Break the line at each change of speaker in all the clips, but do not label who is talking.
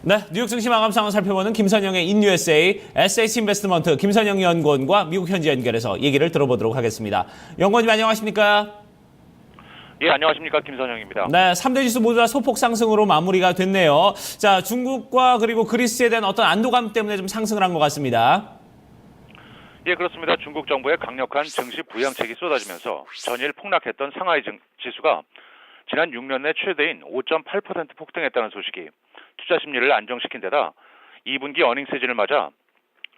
네, 뉴욕 증시 마감 상황 살펴보는 김선영의 인USA SH 인베스트먼트 김선영 연구원과 미국 현지 연결해서 얘기를 들어보도록 하겠습니다. 연구원님 안녕하십니까?
예, 안녕하십니까. 김선영입니다.
네, 3대 지수 모두 다 소폭 상승으로 마무리가 됐네요. 자, 중국과 그리고 그리스에 대한 어떤 안도감 때문에 좀 상승을 한 것 같습니다.
예, 그렇습니다. 중국 정부의 강력한 증시 부양책이 쏟아지면서 전일 폭락했던 상하이 지수가 지난 6년 내 최대인 5.8% 폭등했다는 소식이 투자 심리를 안정시킨 데다 2분기 어닝 시즌을 맞아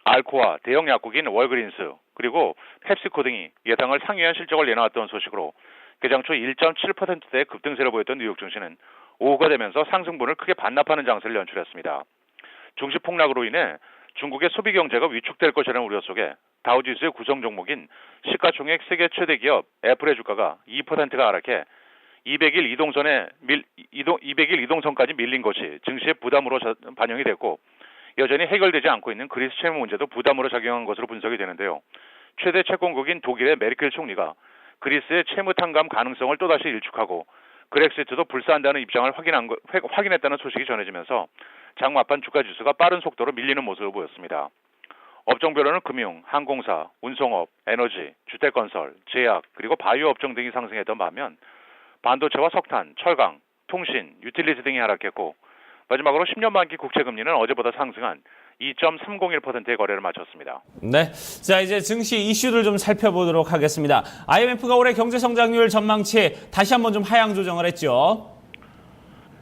알코와 대형 약국인 월그린스 그리고 펩시코 등이 예상을 상회한 실적을 내놓았던 소식으로 개장 초 1.7%대의 급등세를 보였던 뉴욕 증시는 오후가 되면서 상승분을 크게 반납하는 장세를 연출했습니다. 증시 폭락으로 인해 중국의 소비 경제가 위축될 것이라는 우려 속에 다우지수의 구성 종목인 시가총액 세계 최대 기업 애플의 주가가 2%가 하락해 200일 이동선까지 밀린 것이 증시의 부담으로 반영이 됐고 여전히 해결되지 않고 있는 그리스 채무 문제도 부담으로 작용한 것으로 분석이 되는데요. 최대 채권국인 독일의 메르켈 총리가 그리스의 채무 탕감 가능성을 또다시 일축하고 그렉시트도 불사한다는 입장을 확인했다는 소식이 전해지면서 장마판 주가 지수가 빠른 속도로 밀리는 모습을 보였습니다. 업종별로는 금융, 항공사, 운송업, 에너지, 주택건설, 제약, 그리고 바이오 업종 등이 상승했던 반면 반도체와 석탄, 철강, 통신, 유틸리티 등이 하락했고 마지막으로 10년 만기 국채금리는 어제보다 상승한 2.301%의 거래를 마쳤습니다.
네, 자 이제 증시 이슈들 좀 살펴보도록 하겠습니다. IMF가 올해 경제 성장률 전망치 다시 한번 좀 하향 조정을 했죠.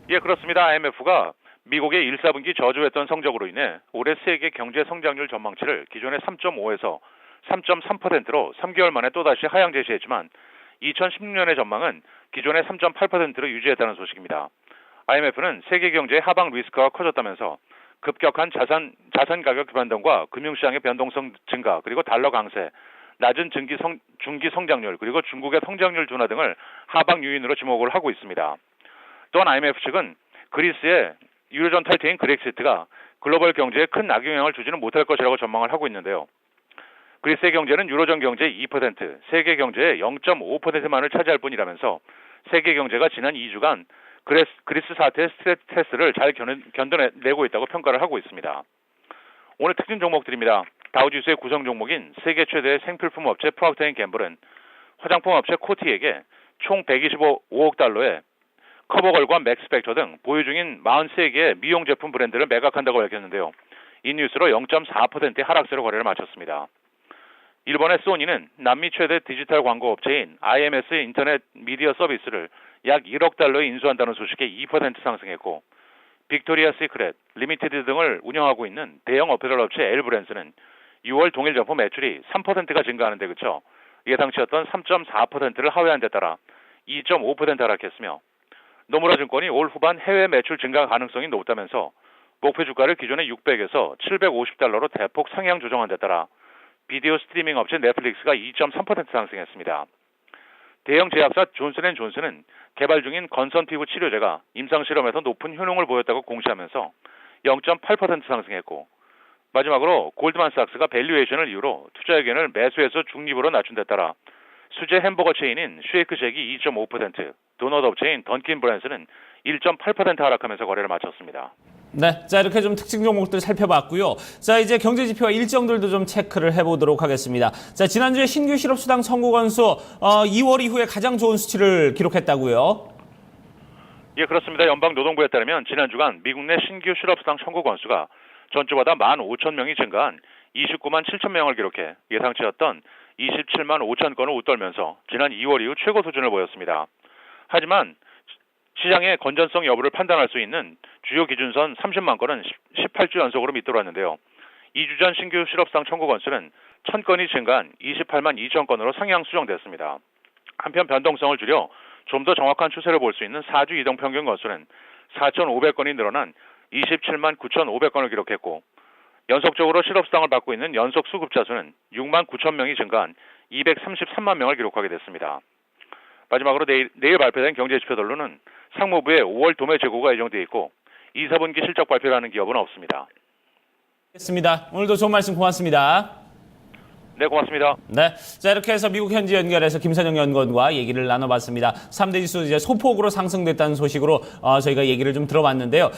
예, 그렇습니다. IMF가 미국의 1, 4분기 저조했던 성적으로 인해 올해 세계 경제 성장률 전망치를 기존의 3.5에서 3.3%로 3개월 만에 또다시 하향 제시했지만 2016년의 전망은 기존의 3.8%로 유지했다는 소식입니다. IMF는 세계 경제의 하방 리스크가 커졌다면서 급격한 자산 가격 변동과 금융시장의 변동성 증가 그리고 달러 강세, 낮은 중기 성장률 그리고 중국의 성장률 둔화 등을 하방 요인으로 지목을 하고 있습니다. 또한 IMF 측은 그리스의 유로존 탈퇴인 그렉시트가 글로벌 경제에 큰 악영향을 주지는 못할 것이라고 전망을 하고 있는데요. 그리스의 경제는 유로존 경제의 2%, 세계 경제의 0.5%만을 차지할 뿐이라면서 세계 경제가 지난 2주간 그리스 사태의 스트레스를 잘 견뎌내고 있다고 평가를 하고 있습니다. 오늘 특징 종목들입니다. 다우지수의 구성 종목인 세계 최대의 생필품 업체 프록터 앤 갬블은 화장품 업체 코티에게 총 125억 달러의 커버걸과 맥스팩처 등 보유 중인 43개의 미용 제품 브랜드를 매각한다고 밝혔는데요. 이 뉴스로 0.4%의 하락세로 거래를 마쳤습니다. 일본의 소니는 남미 최대 디지털 광고 업체인 IMS 인터넷 미디어 서비스를 약 1억 달러에 인수한다는 소식에 2% 상승했고 빅토리아 시크릿, 리미티드 등을 운영하고 있는 대형 어페럴 업체 엘브랜스는 6월 동일 점포 매출이 3%가 증가하는 데 그쳐 예상치였던 3.4%를 하회한 데 따라 2.5% 하락했으며 노무라 증권이 올 후반 해외 매출 증가 가능성이 높다면서 목표 주가를 기존의 600에서 750달러로 대폭 상향 조정한 데 따라 비디오 스트리밍 업체 넷플릭스가 2.3% 상승했습니다. 대형 제약사 존슨앤존슨은 개발 중인 건선피부 치료제가 임상실험에서 높은 효능을 보였다고 공시하면서 0.8% 상승했고 마지막으로 골드만삭스가 밸류에이션을 이유로 투자 의견을 매수해서 중립으로 낮춘 데 따라 수제 햄버거 체인인 쉐이크쉑이 2.5%, 도넛 업체인 던킨 브랜스는 1.8% 하락하면서 거래를 마쳤습니다.
네, 자 이렇게 좀 특징 종목들 살펴봤고요. 자 이제 경제 지표와 일정들도 좀 체크를 해보도록 하겠습니다. 자 지난주에 신규 실업수당 청구 건수 2월 이후에 가장 좋은 수치를 기록했다고요?
예, 그렇습니다. 연방노동부에 따르면 지난 주간 미국 내 신규 실업수당 청구 건수가 전주보다 15,000명이 증가한 29만 7천 명을 기록해 예상치였던 27만 5천 건을 웃돌면서 지난 2월 이후 최고 수준을 보였습니다. 하지만 시장의 건전성 여부를 판단할 수 있는 주요 기준선 30만 건은 18주 연속으로 밑돌았는데요. 2주 전 신규 실업수당 청구 건수는 1,000건이 증가한 28만 2천 건으로 상향 수정됐습니다. 한편 변동성을 줄여 좀 더 정확한 추세를 볼 수 있는 4주 이동평균 건수는 4,500건이 늘어난 27만 9,500건을 기록했고 연속적으로 실업수당을 받고 있는 연속 수급자 수는 6만 9천 명이 증가한 233만 명을 기록하게 됐습니다. 마지막으로 내일 발표된 경제지표들로는 상무부의 5월 도매 재고가 예정되어 있고 2, 4분기 실적 발표를 하는 기업은 없습니다.
알겠습니다. 오늘도 좋은 말씀 고맙습니다.
네, 고맙습니다.
네, 자 이렇게 해서 미국 현지 연결해서 김선영 연구원과 얘기를 나눠봤습니다. 3대 지수 이제 소폭으로 상승됐다는 소식으로 저희가 얘기를 좀 들어봤는데요.